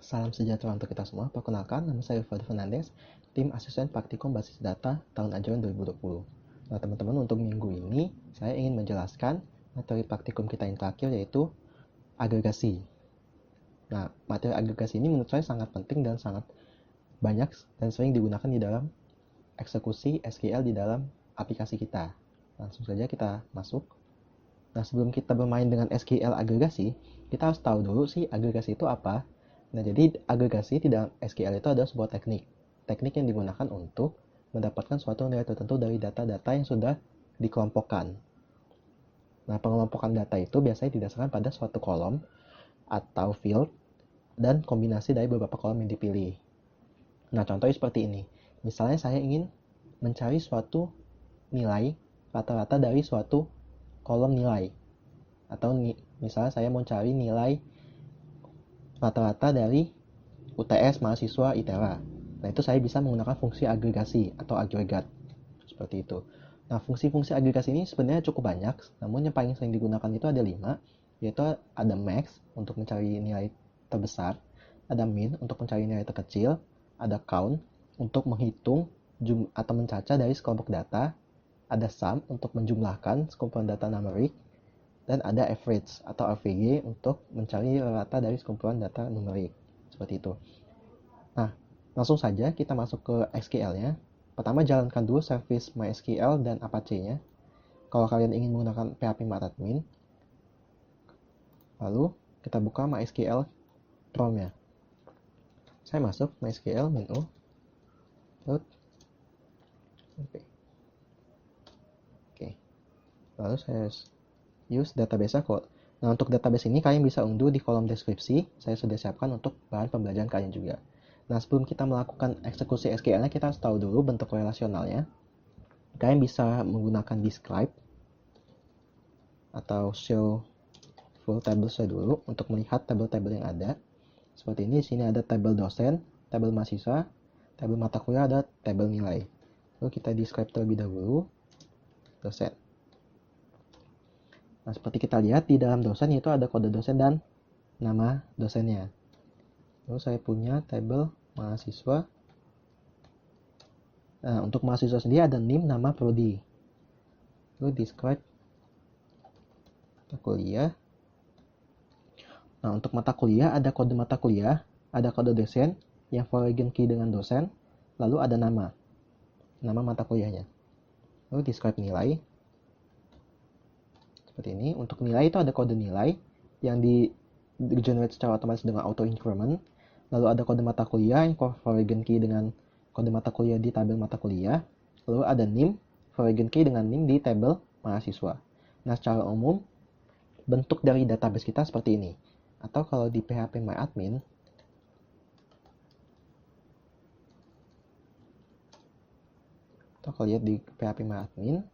Salam sejahtera untuk kita semua. Perkenalkan, nama saya Fadil Fernandes, tim asisten praktikum basis data tahun ajaran 2020. Nah, teman-teman, untuk minggu ini saya ingin menjelaskan materi praktikum kita yang terakhir, yaitu agregasi. Nah, materi agregasi ini menurut saya sangat penting dan sangat banyak dan sering digunakan di dalam eksekusi SQL di dalam aplikasi kita. Langsung saja kita masuk. Nah, sebelum kita bermain dengan SQL agregasi, kita harus tahu dulu sih agregasi itu apa. Nah, jadi agregasi di dalam SQL itu adalah sebuah teknik yang digunakan untuk mendapatkan suatu nilai tertentu dari data-data yang sudah dikelompokkan. Nah, pengelompokan data itu biasanya didasarkan pada suatu kolom atau field dan kombinasi dari beberapa kolom yang dipilih. Nah, contohnya seperti ini. Misalnya saya ingin mencari suatu nilai rata-rata dari suatu kolom nilai. Atau misalnya saya mau cari nilai rata-rata dari UTS mahasiswa ITERA. Nah, itu saya bisa menggunakan fungsi agregasi atau agregat. Seperti itu. Nah, fungsi-fungsi agregasi ini sebenarnya cukup banyak, namun yang paling sering digunakan itu ada 5, yaitu ada max untuk mencari nilai terbesar, ada min untuk mencari nilai terkecil, ada count untuk menghitung atau mencaca dari sekelompok data, ada sum untuk menjumlahkan sekumpulan data numerik, dan ada average atau AVG untuk mencari rata dari sekumpulan data numerik. Seperti itu. Nah, langsung saja kita masuk ke SQL-nya. Pertama, jalankan dulu service MySQL dan Apache-nya. Kalau kalian ingin menggunakan PHP MyAdmin, lalu kita buka MySQL Chrome-nya. Saya masuk MySQL menu, lalu lalu saya use database kok. Nah, untuk database ini kalian bisa unduh di kolom deskripsi. Saya sudah siapkan untuk bahan pembelajaran kalian juga. Nah, sebelum kita melakukan eksekusi SQL-nya, kita harus tahu dulu bentuk relasionalnya. Kalian bisa menggunakan describe atau show full tables dulu untuk melihat tabel-tabel yang ada. Seperti ini, di sini ada tabel dosen, tabel mahasiswa, tabel mata kuliah, ada tabel nilai. Lalu kita describe terlebih dahulu dosen. Nah, seperti kita lihat di dalam dosen itu ada kode dosen dan nama dosennya. Lalu saya punya tabel mahasiswa. Nah, untuk mahasiswa sendiri ada NIM, nama, prodi. Lalu describe mata kuliah. Nah, untuk mata kuliah ada kode mata kuliah, ada kode dosen yang foreign key dengan dosen, lalu ada nama mata kuliahnya. Lalu describe nilai. Seperti ini. Untuk nilai itu ada kode nilai yang di-generate secara otomatis dengan auto increment. Lalu ada kode mata kuliah yang foreign key dengan kode mata kuliah di tabel mata kuliah. Lalu ada NIM, foreign key dengan NIM di tabel mahasiswa. Nah, secara umum bentuk dari database kita seperti ini. Atau kalau di PHP MyAdmin, atau kalau lihat di PHP MyAdmin,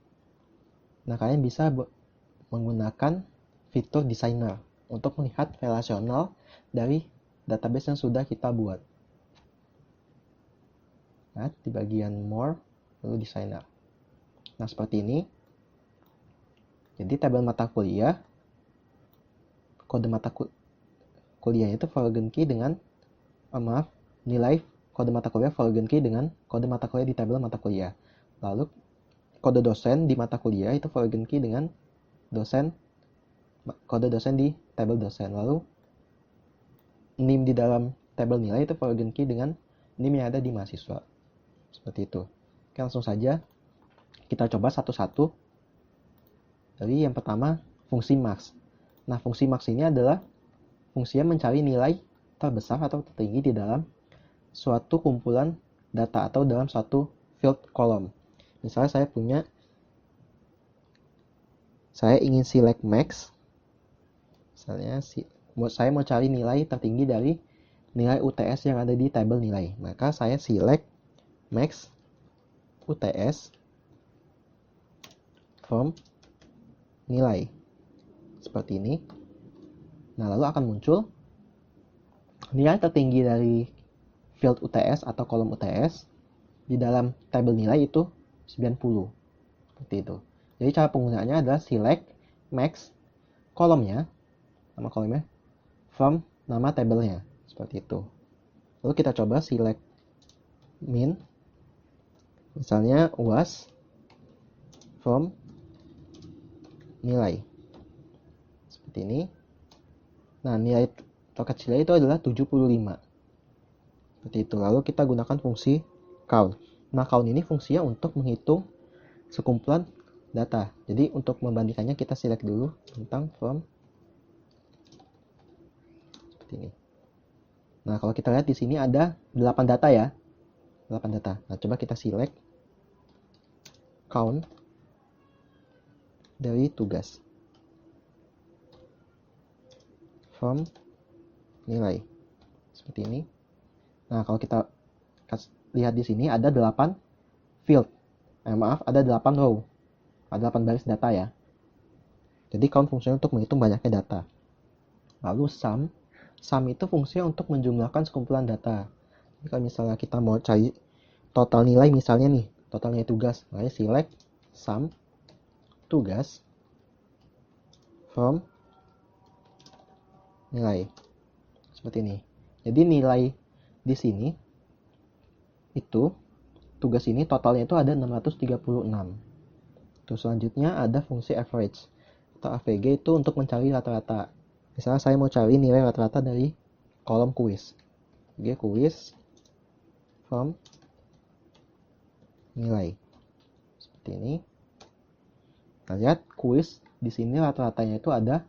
nah kalian bisa menggunakan fitur designer untuk melihat relasional dari database yang sudah kita buat. Nah, di bagian more, lalu designer. Nah, seperti ini. Jadi tabel mata kuliah, kode mata kuliah itu foreign key dengan nilai kode mata kuliah foreign key dengan kode mata kuliah di tabel mata kuliah. Lalu kode dosen di mata kuliah itu foreign key dengan kode dosen di tabel dosen. Lalu NIM di dalam tabel nilai itu foreign key dengan NIM yang ada di mahasiswa. Seperti itu. Oke, langsung saja kita coba satu-satu. Jadi yang pertama, fungsi max. Nah, fungsi max ini adalah fungsinya mencari nilai terbesar atau tertinggi di dalam suatu kumpulan data atau dalam suatu field column. Misalnya saya ingin select max. Misalnya saya mau cari nilai tertinggi dari nilai UTS yang ada di tabel nilai. Maka saya select max UTS from nilai. Seperti ini. Nah, lalu akan muncul nilai tertinggi dari field UTS atau kolom UTS di dalam tabel nilai itu 90. Seperti itu. Jadi cara penggunaannya adalah select max kolomnya, nama kolomnya, from nama tabelnya. Seperti itu. Lalu kita coba select min, misalnya UAS from nilai. Seperti ini. Nah, nilai terkecilnya itu adalah 75. Seperti itu. Lalu kita gunakan fungsi count. Nah, count ini fungsinya untuk menghitung sekumpulan data. Jadi untuk membandingkannya kita select dulu tentang from seperti ini. Nah, kalau kita lihat di sini ada 8 data ya. 8 data. Nah, coba kita select count dari tugas. From nilai. Seperti ini. Nah, kalau kita lihat di sini ada 8 field. Ada 8 row. Ada 8 baris data ya. Jadi count fungsinya untuk menghitung banyaknya data. Lalu sum itu fungsinya untuk menjumlahkan sekumpulan data. Jadi kalau misalnya kita mau cari total nilai misalnya nih, total nilai tugas, makanya select sum tugas from nilai. Seperti ini. Jadi nilai di sini itu tugas ini totalnya itu ada 636. Terus selanjutnya ada fungsi average atau AVG itu untuk mencari rata-rata. Misalnya saya mau cari nilai rata-rata dari kolom kuis. Oke, kuis from nilai. Seperti ini. Nah, lihat kuis di sini rata-ratanya itu ada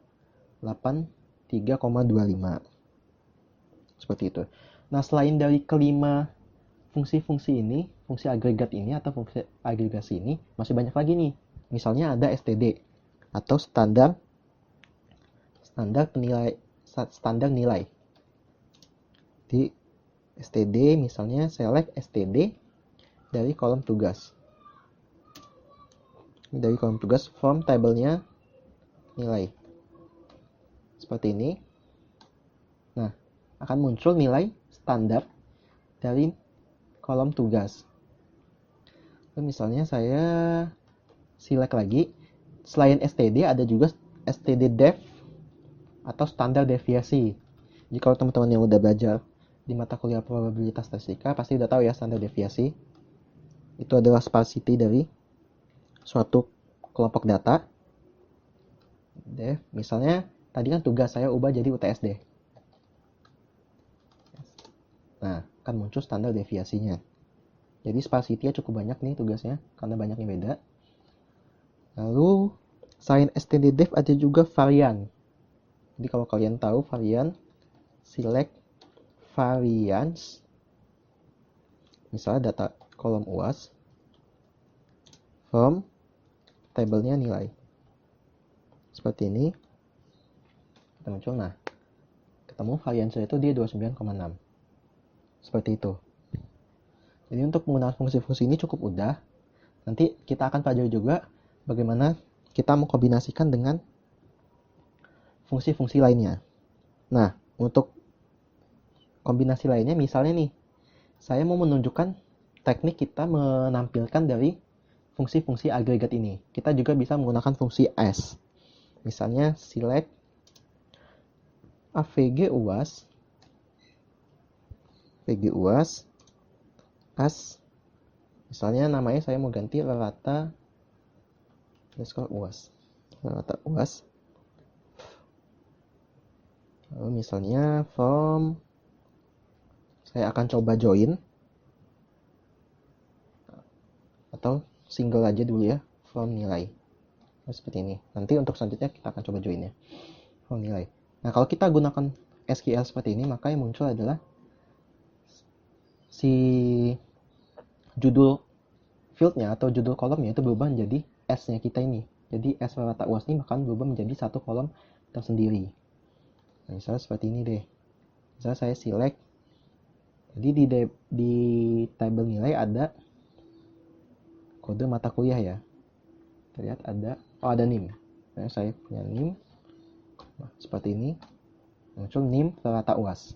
83,25. Seperti itu. Nah, selain dari kelima fungsi-fungsi ini, fungsi agregat ini atau fungsi agregasi ini, masih banyak lagi nih. Misalnya ada STD atau standar nilai. Di STD misalnya select STD dari kolom tugas. Dari kolom tugas from tabelnya nilai. Seperti ini. Nah, akan muncul nilai standar dari kolom tugas. Lalu misalnya saya select lagi, selain STD ada juga STD def atau standar deviasi. Jadi kalau teman-teman yang udah belajar di mata kuliah probabilitas statistika pasti udah tahu ya standar deviasi. Itu adalah sparsity dari suatu kelompok data. Def, misalnya tadi kan tugas saya ubah jadi UTSD. Nah, akan muncul standar deviasinya. Jadi sparsity-nya cukup banyak nih tugasnya karena banyaknya beda. Lalu selain STD def ada juga varian. Jadi kalau kalian tahu varian, select variance. Misalnya data kolom UAS from tabelnya nilai. Seperti ini. Kita muncul, nah, ketemu variance itu di 29,6. Seperti itu. Jadi untuk menggunakan fungsi-fungsi ini cukup mudah. Nanti kita akan pelajari juga bagaimana kita mengkombinasikan dengan fungsi-fungsi lainnya. Nah, untuk kombinasi lainnya misalnya nih, saya mau menunjukkan teknik kita menampilkan dari fungsi-fungsi agregat ini. Kita juga bisa menggunakan fungsi as. Misalnya select AVG UAS as, misalnya namanya saya mau ganti rata UAS. Lalu misalnya from, saya akan coba join atau single aja dulu ya, from nilai. Seperti ini. Nanti untuk selanjutnya kita akan coba join ya, from nilai. Nah, kalau kita gunakan SQL seperti ini, maka yang muncul adalah si judul fieldnya atau judul kolomnya itu berubah menjadi S-nya kita ini. Jadi S rata UAS ini bahkan berubah menjadi satu kolom tersendiri. Nah, misalnya seperti ini deh. Misalnya saya select. Jadi di tabel nilai ada kode mata kuliah ya. Terlihat ada NIM. Nah, saya punya NIM. Nah, seperti ini. Muncul NIM rata UAS.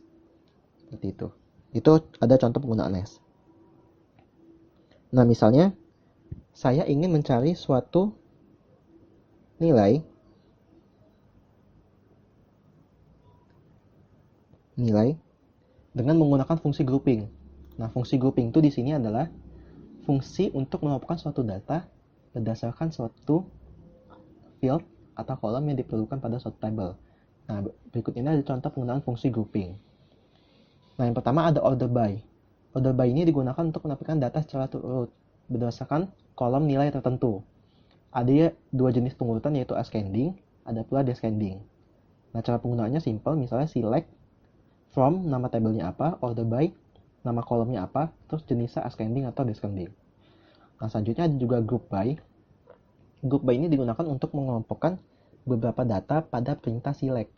Seperti itu. Itu ada contoh penggunaan S. Nah, misalnya saya ingin mencari suatu nilai dengan menggunakan fungsi grouping. Nah, fungsi grouping itu di sini adalah fungsi untuk mengelompokkan suatu data berdasarkan suatu field atau kolom yang diperlukan pada suatu table. Nah, berikut ini ada contoh penggunaan fungsi grouping. Nah, yang pertama ada order by. Order by ini digunakan untuk menampilkan data secara terurut berdasarkan kolom nilai tertentu. Ada dua jenis pengurutan yaitu ascending, ada pula descending. Nah, cara penggunaannya simple, misalnya select from nama tabelnya apa, order by nama kolomnya apa, terus jenisnya ascending atau descending. Nah, selanjutnya ada juga group by. Group by ini digunakan untuk mengelompokkan beberapa data pada perintah select.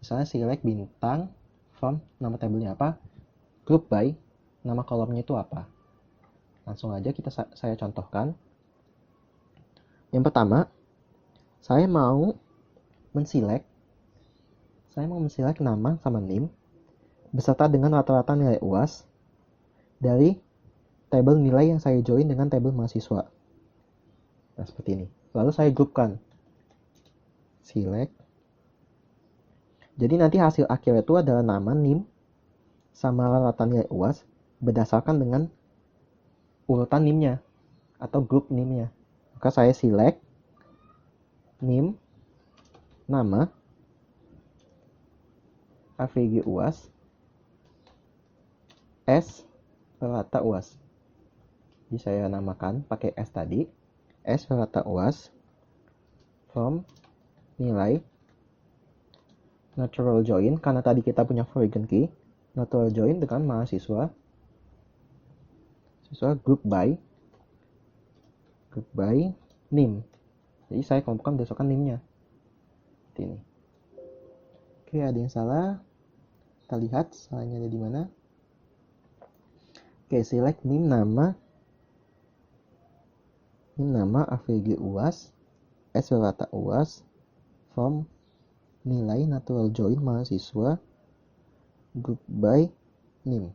Misalnya select bintang from nama tabelnya apa, group by nama kolomnya itu apa. Langsung aja saya contohkan. Yang pertama, saya mau menselect nama sama name beserta dengan rata-rata nilai UAS dari tabel nilai yang saya join dengan tabel mahasiswa. Nah, seperti ini. Lalu saya grupkan. Select. Jadi nanti hasil akhir itu adalah nama, name, sama rata-rata nilai UAS berdasarkan dengan urutan name-nya atau grup name-nya. Maka saya select name, nama, AVG UAS, S, rata UAS. Jadi saya namakan pakai S tadi, S rata UAS, from nilai, natural join, karena tadi kita punya foreign key, natural join dengan mahasiswa, group by name. Jadi saya kelompokkan berdasarkan name-nya. Seperti ini. Oke, ada yang salah. Kita lihat salahnya ada di mana. Oke, select name nama AVG UAS, S rata UAS, from nilai natural join mahasiswa, group by name.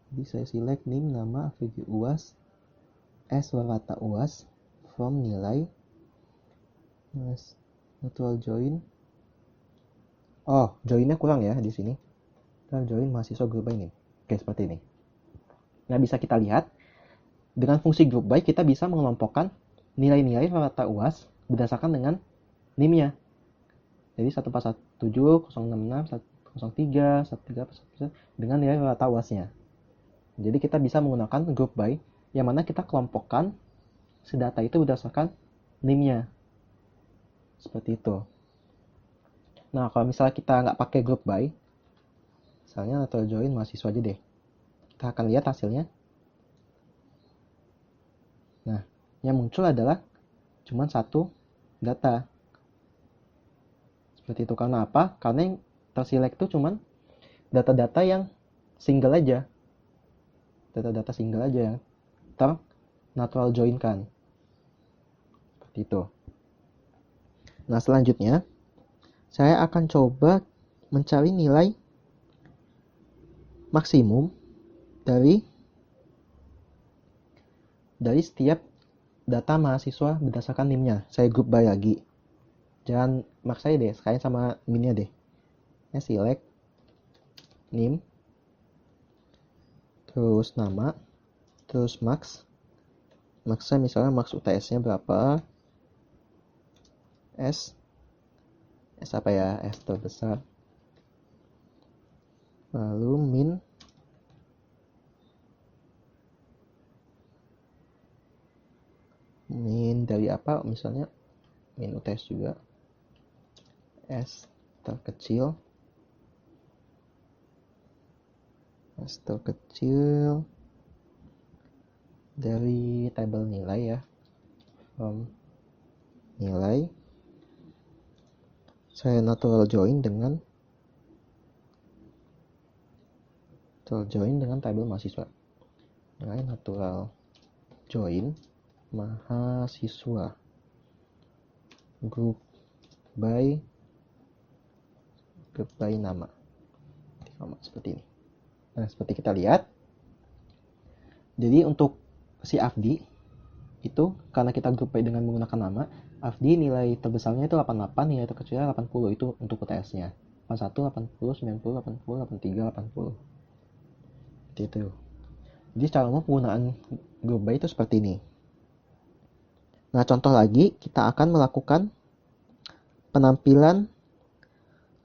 Jadi saya select name nama AVG UAS, S rata UAS, from nilai natural join. Oh, joinnya kurang ya di sini. Natural join mahasiswa group by name. Oke, seperti ini. Nah, bisa kita lihat dengan fungsi group by kita bisa mengelompokkan nilai-nilai rata UAS berdasarkan dengan name-nya. Jadi 1417, 066, 103, 13, dengan nilai rata UAS-nya. Jadi kita bisa menggunakan group by yang mana kita kelompokkan si data itu berdasarkan name-nya. Seperti itu. Nah, kalau misalnya kita nggak pakai group by, misalnya natural join mahasiswa aja deh. Kita akan lihat hasilnya. Nah, yang muncul adalah cuma satu data. Seperti itu. Karena apa? Karena yang terselect itu cuma data-data yang single aja. Data-data single aja yang natural join-kan. Seperti itu. Nah, selanjutnya saya akan coba mencari nilai maksimum dari setiap data mahasiswa berdasarkan NIM-nya. Saya group by lagi. Jangan maksa deh, sekalian sama min-nya deh. Ya, select NIM, terus nama, terus max. Maxnya misalnya max UTS-nya berapa? S apa ya? S terbesar. Lalu min dari apa? Misalnya min UTS juga. S terkecil dari tabel nilai ya, nilai saya natural join dengan tabel mahasiswa. Nilai natural join mahasiswa group by nama. Seperti ini. Nah, seperti kita lihat. Jadi untuk si Afdi itu karena kita group by dengan menggunakan nama, AFD nilai terbesarnya itu 88, nilai terkecilnya 80, itu untuk UTS-nya. 81, 80, 90, 80, 83, 80. Seperti itu. Jadi secara umum penggunaan group by itu seperti ini. Nah, contoh lagi, kita akan melakukan penampilan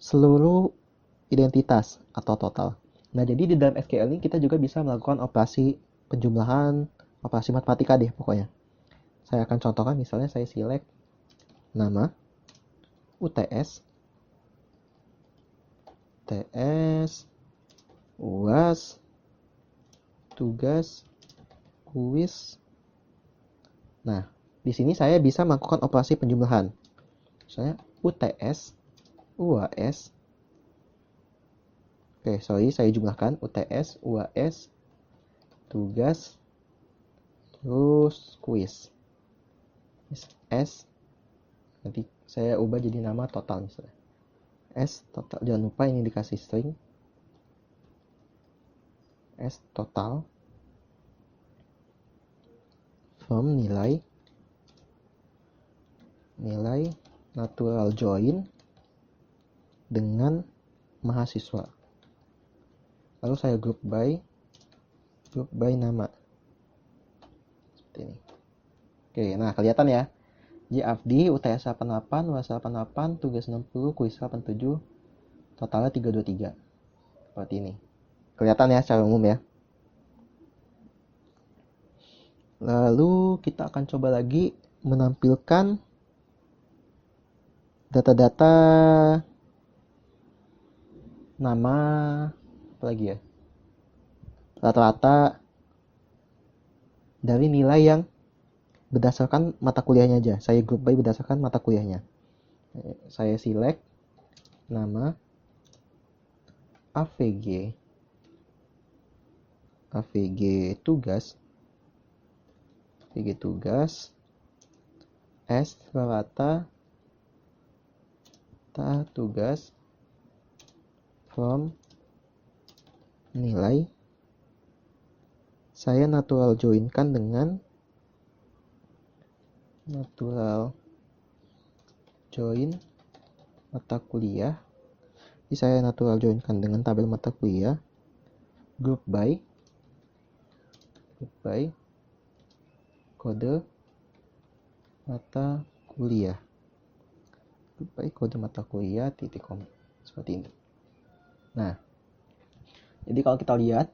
seluruh identitas atau total. Nah, jadi di dalam SQL ini kita juga bisa melakukan operasi penjumlahan, operasi matematika deh pokoknya. Saya akan contohkan, misalnya saya select nama, UTS, UAS, tugas, kuis. Nah, di sini saya bisa melakukan operasi penjumlahan. Misalnya UTS, UAS. Oke, saya jumlahkan UTS, UAS, tugas, terus kuis. S, nanti saya ubah jadi nama total misalnya. S total, jangan lupa ini dikasih string. S total from nilai natural join dengan mahasiswa. Lalu saya group by nama. Seperti ini. Oke, nah kelihatan ya. JFD, UTS 88, UAS 88, tugas 60, kuis 87, totalnya 323. Seperti ini. Kelihatan ya secara umum ya. Lalu kita akan coba lagi menampilkan data-data nama apa lagi ya? Rata-rata dari nilai yang berdasarkan mata kuliahnya aja. Saya group by berdasarkan mata kuliahnya. Saya select nama AVG tugas S rata tugas from nilai saya natural join-kan dengan mata kuliah. Jadi saya natural join-kan dengan tabel mata kuliah, group by kode mata kuliah. Group by kode mata kuliah titik koma. Seperti ini. Nah, jadi kalau kita lihat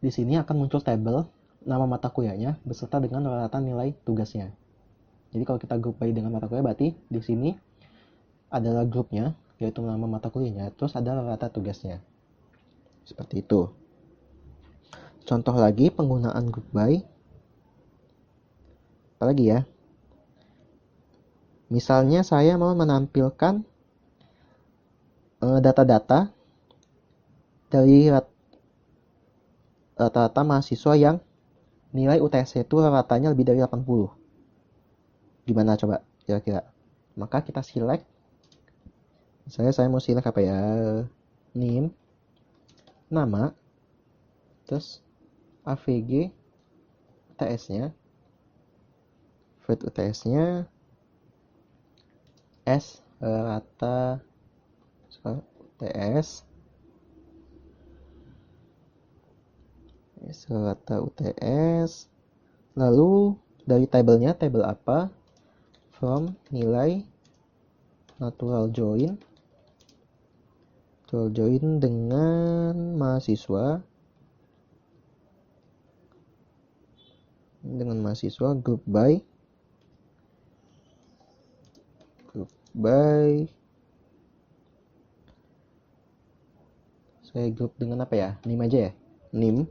di sini akan muncul tabel nama mata kuliahnya beserta dengan rata nilai tugasnya. Jadi kalau kita group by dengan mata kuliah, berarti di sini adalah grupnya, yaitu nama mata kuliahnya, terus ada rata tugasnya. Seperti itu. Contoh lagi penggunaan group by. Apalagi ya? Misalnya saya mau menampilkan data-data dari rata-rata mahasiswa yang nilai UTS itu ratanya lebih dari 80. Gimana coba kira-kira? Maka kita select. Saya mau select apa ya? Name, nama, terus AVG UTS-nya, void UTS-nya, S rata UTS, UTS. Lalu dari tabelnya, tabel apa? From nilai natural join dengan mahasiswa group by saya group dengan apa ya? Name aja ya. Name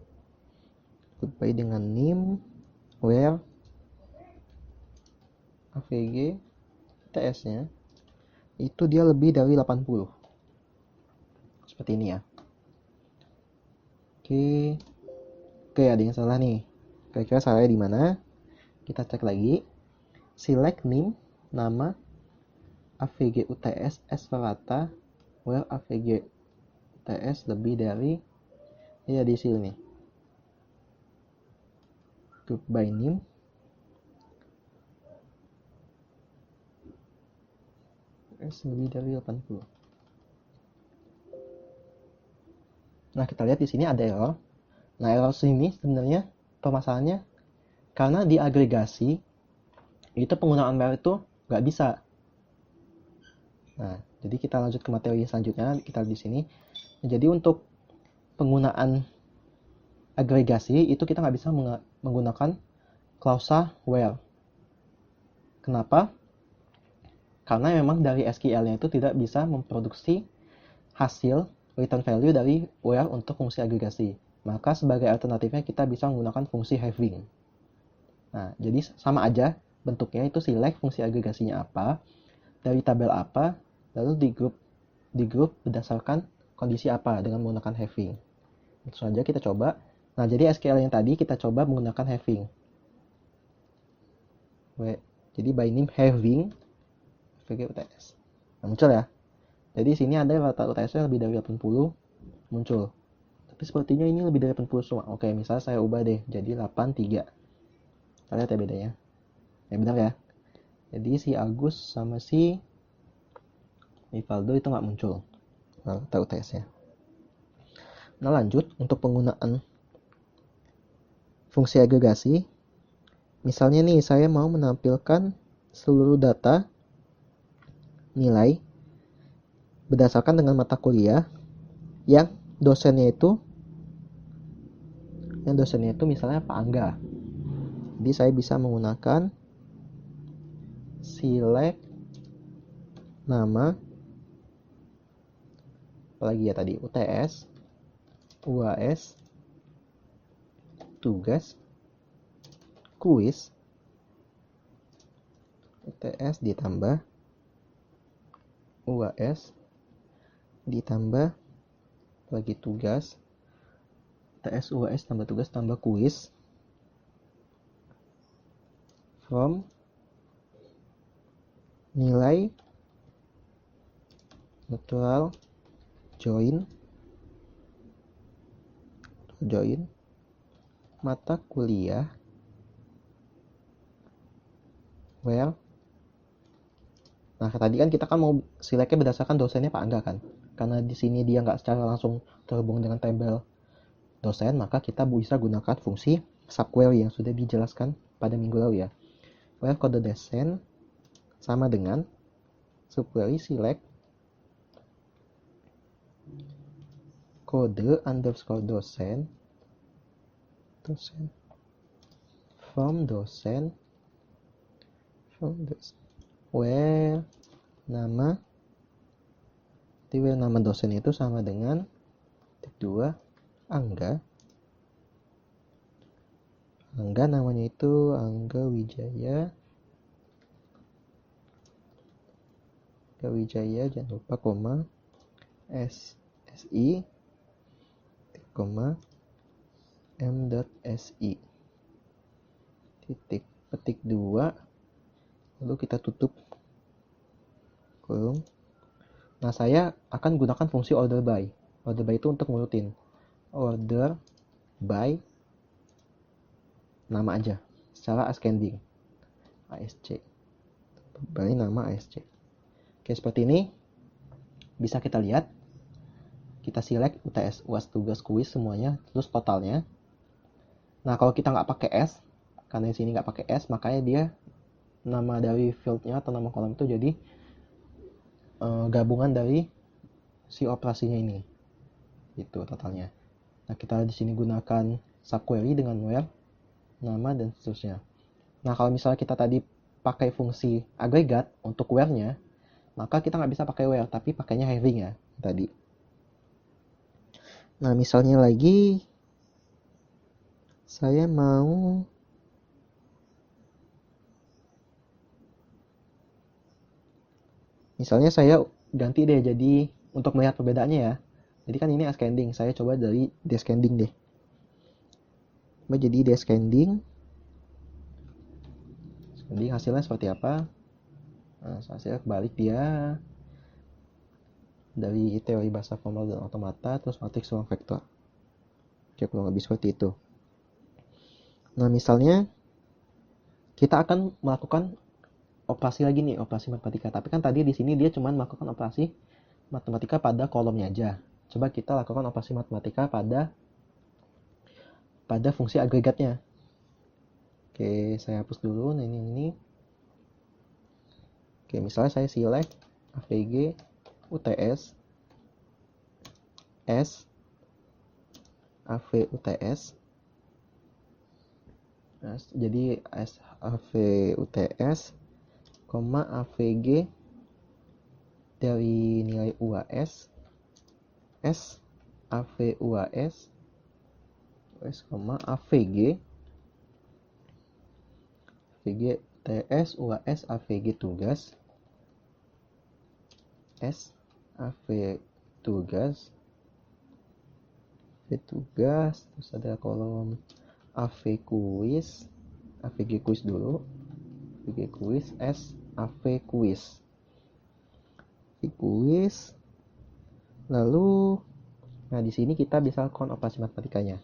group by dengan name where AVG TS-nya itu dia lebih dari 80. Seperti ini ya. Oke, ada yang salah nih. Kira-kira salahnya di mana? Kita cek lagi. Select name, nama, AVG UTS S rata, where AVG UTS lebih dari, ya di sini. Group by name. S lebih dari 80. Nah, kita lihat di sini ada error. Nah, error sini sebenarnya permasalahannya karena di agregasi itu penggunaan where itu nggak bisa. Nah, jadi kita lanjut ke materi selanjutnya. Kita di sini. Jadi untuk penggunaan agregasi itu kita nggak bisa menggunakan klausa where. Kenapa? Karena memang dari SQL-nya itu tidak bisa memproduksi hasil return value dari where untuk fungsi agregasi. Maka sebagai alternatifnya kita bisa menggunakan fungsi having. Nah, jadi sama aja bentuknya itu select fungsi agregasinya apa, dari tabel apa, lalu di grup berdasarkan kondisi apa dengan menggunakan having. Langsung saja kita coba. Nah, jadi SQL yang tadi kita coba menggunakan having. Jadi by name having VG UTS. Nah, muncul ya. Jadi sini ada rata UTS-nya lebih dari 80 muncul. Tapi sepertinya ini lebih dari 80 semua. Oke, misalnya saya ubah deh jadi 83. Kita lihat ya bedanya. Ya benar ya. Jadi si Agus sama si Rivaldo itu nggak muncul rata UTS-nya. Nah, lanjut untuk penggunaan fungsi agregasi. Misalnya nih saya mau menampilkan seluruh data nilai berdasarkan dengan mata kuliah yang dosennya itu misalnya Pak Angga. Jadi saya bisa menggunakan select nama apalagi ya tadi UTS, UAS, tugas, kuis, UTS ditambah UAS ditambah lagi tugas, UTS UAS tambah tugas tambah kuis from nilai natural join mata kuliah where. Nah, tadi kan kita kan mau selectnya berdasarkan dosennya Pak Angga kan. Karena di sini dia nggak secara langsung terhubung dengan tabel dosen, maka kita bisa gunakan fungsi subquery yang sudah dijelaskan pada minggu lalu ya. Where kode dosen sama dengan subquery select kode underscore dosen from dosen where nama dosen itu sama dengan titik 2 Angga namanya itu Angga Wijaya jangan lupa koma SI koma m.si titik petik 2 lalu kita tutup kurung. Nah, saya akan gunakan fungsi order by itu untuk ngurutin order by nama aja secara ascending ASC by nama ASC. Oke, seperti ini bisa kita lihat, kita select UTS UAS tugas kuis semuanya terus totalnya. Nah, kalau kita nggak pakai S karena di sini nggak pakai S, makanya dia nama dari fieldnya atau nama kolom itu jadi gabungan dari si operasinya ini itu totalnya. Nah, kita di sini gunakan subquery dengan where nama dan seterusnya. Nah, kalau misalnya kita tadi pakai fungsi agregat untuk where-nya, maka kita nggak bisa pakai where, tapi pakainya having ya tadi. Nah, misalnya lagi saya mau misalnya saya ganti deh jadi untuk melihat perbedaannya ya. Jadi kan ini ascending, saya coba dari descending deh. Coba jadi descending. Jadi hasilnya seperti apa? Nah, hasilnya kebalik dia dari teori bahasa formal dan otomata terus matriks ruang vektor. Oke, kurang lebih seperti itu. Nah, misalnya kita akan melakukan operasi lagi nih, operasi matematika. Tapi kan tadi di sini dia cuma melakukan operasi matematika pada kolomnya aja. Coba kita lakukan operasi matematika pada fungsi agregatnya. Oke, saya hapus dulu. Nah, ini. Oke, misalnya saya select AVG UTS S AV UTS. Jadi S AV UTS, AVG dari nilai UAS S AV UAS S, AVG AVG TS UAS AVG tugas S AV tugas terus ada kolom AV quiz AVG quiz dulu AVG quiz S AV quiz lalu nah di sini kita bisa lakukan operasi matematikanya.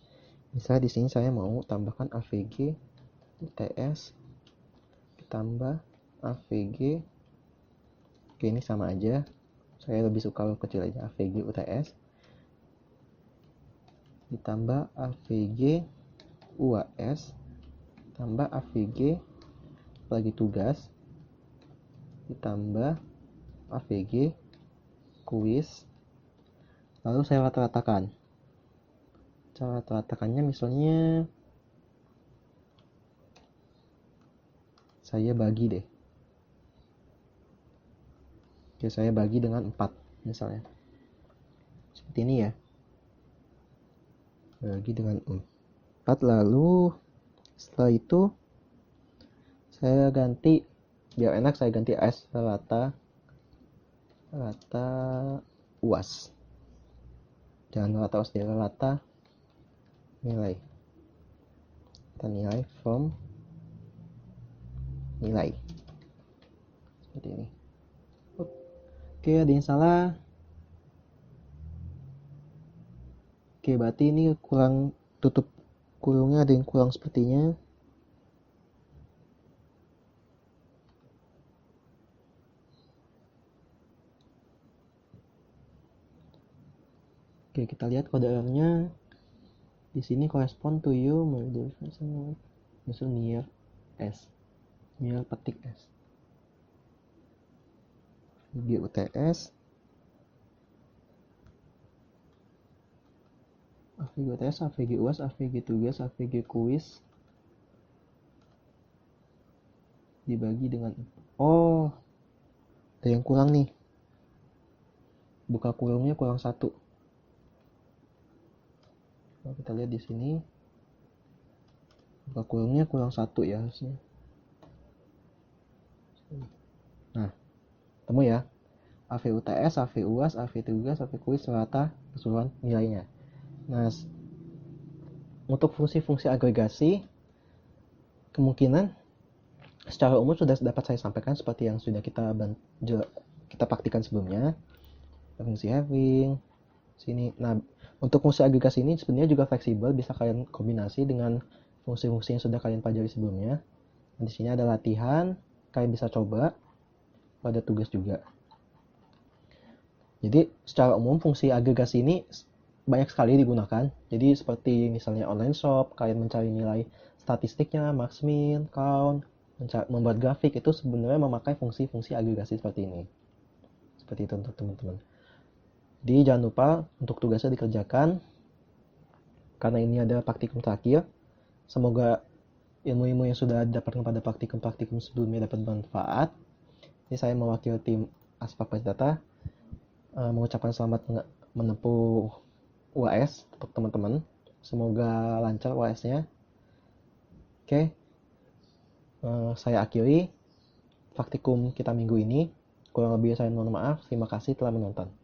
Misalnya di sini saya mau tambahkan AVG UTS ditambah AVG. Oke, ini sama aja, saya lebih suka kecil aja, AVG UTS ditambah AVG UAS tambah AVG lagi tugas ditambah AVG quiz. Lalu saya rata-ratakan. Cara rata-ratakannya misalnya saya bagi deh. Oke, saya bagi dengan 4 misalnya. Seperti ini ya. Bagi dengan 4, lalu setelah itu saya ganti, biar enak saya ganti S rata UAS. Jangan rata UAS, dia rata nilai. Kita nilai from nilai. Seperti ini. Oke, ada yang salah. Oke, berarti ini kurang, tutup kurungnya ada yang kurang sepertinya. Oke, kita lihat kode errornya. Di sini correspond to you misal near S. Near petik S. AVG UTS. AVG UTS, AVG UAS, AVG tugas, AVG quiz. Dibagi dengan, oh, ada yang kurang nih. Buka kurungnya kurang 1. Kalau kita lihat di sini, buka kurungnya kurang 1 ya harusnya. Nah, temu ya. AV UTS, AV UAS, AV tugas, AV quiz rata keseluruhan nilainya. Nah, untuk fungsi-fungsi agregasi, kemungkinan secara umum sudah dapat saya sampaikan seperti yang sudah kita praktikkan sebelumnya. Fungsi having sini. Nah, untuk fungsi agregasi ini sebenarnya juga fleksibel, bisa kalian kombinasi dengan fungsi-fungsi yang sudah kalian pelajari sebelumnya. Nah, di sini ada latihan, kalian bisa coba pada tugas juga. Jadi secara umum fungsi agregasi ini banyak sekali digunakan. Jadi seperti misalnya online shop, kalian mencari nilai statistiknya, max min, count, membuat grafik, itu sebenarnya memakai fungsi-fungsi agregasi seperti ini. Seperti itu untuk teman-teman. Jadi jangan lupa untuk tugasnya dikerjakan, karena ini adalah praktikum terakhir. Semoga ilmu-ilmu yang sudah didapatkan pada praktikum-praktikum sebelumnya dapat bermanfaat. Ini saya mewakili tim Aspak Base Data mengucapkan selamat menempuh UAS untuk teman-teman. Semoga lancar UAS-nya. Oke, saya akhiri praktikum kita minggu ini. Kurang lebih saya mohon maaf. Terima kasih telah menonton.